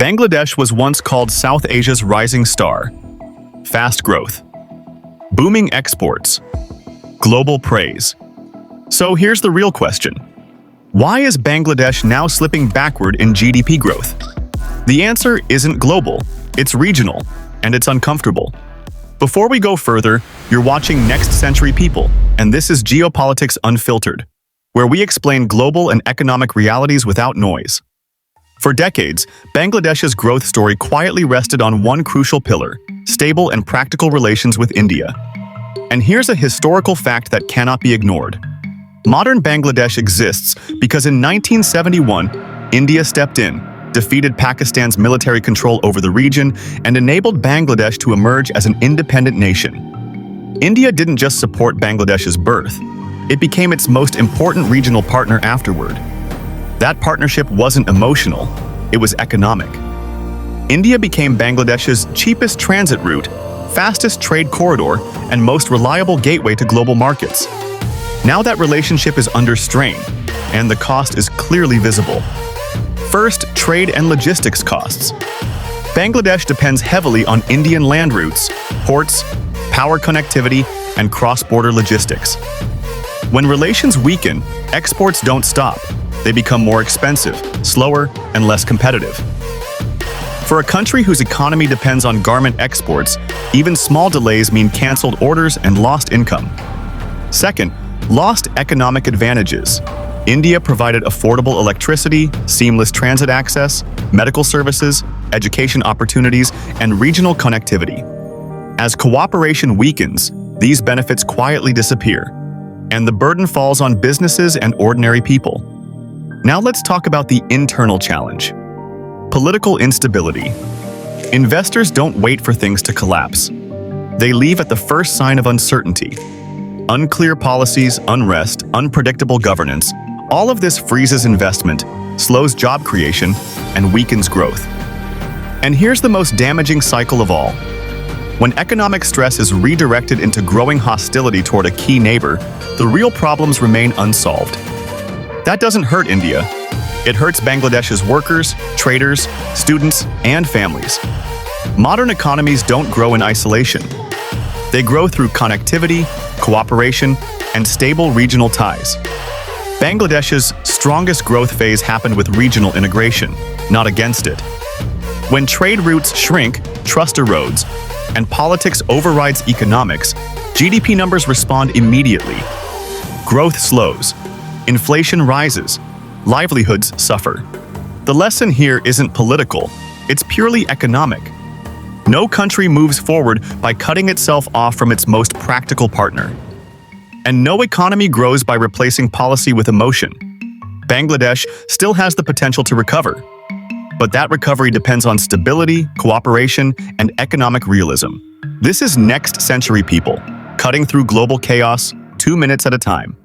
Bangladesh was once called South Asia's rising star. Fast growth, booming exports, global praise. So here's the real question. Why is Bangladesh now slipping backward in GDP growth? The answer isn't global, it's regional, and it's uncomfortable. Before we go further, you're watching Next Century People, and this is Geopolitics Unfiltered, where we explain global and economic realities without noise. For decades, Bangladesh's growth story quietly rested on one crucial pillar: stable and practical relations with India. And here's a historical fact that cannot be ignored. Modern Bangladesh exists because in 1971, India stepped in, defeated Pakistan's military control over the region, and enabled Bangladesh to emerge as an independent nation. India didn't just support Bangladesh's birth, it became its most important regional partner afterward. That partnership wasn't emotional, it was economic. India became Bangladesh's cheapest transit route, fastest trade corridor, and most reliable gateway to global markets. Now that relationship is under strain, and the cost is clearly visible. First, trade and logistics costs. Bangladesh depends heavily on Indian land routes, ports, power connectivity, and cross-border logistics. When relations weaken, exports don't stop. They become more expensive, slower, and less competitive. For a country whose economy depends on garment exports, even small delays mean canceled orders and lost income. Second, lost economic advantages. India provided affordable electricity, seamless transit access, medical services, education opportunities, and regional connectivity. As cooperation weakens, these benefits quietly disappear, and the burden falls on businesses and ordinary people. Now let's talk about the internal challenge. Political instability. Investors don't wait for things to collapse. They leave at the first sign of uncertainty. Unclear policies, unrest, unpredictable governance, all of this freezes investment, slows job creation, and weakens growth. And here's the most damaging cycle of all. When economic stress is redirected into growing hostility toward a key neighbor, the real problems remain unsolved. That doesn't hurt India. It hurts Bangladesh's workers, traders, students, and families. Modern economies don't grow in isolation. They grow through connectivity, cooperation, and stable regional ties. Bangladesh's strongest growth phase happened with regional integration, not against it. When trade routes shrink, trust erodes, and politics overrides economics, GDP numbers respond immediately. Growth slows, inflation rises, livelihoods suffer. The lesson here isn't political, it's purely economic. No country moves forward by cutting itself off from its most practical partner. And no economy grows by replacing policy with emotion. Bangladesh still has the potential to recover, but that recovery depends on stability, cooperation, and economic realism. This is Next Century People, cutting through global chaos 2 minutes at a time.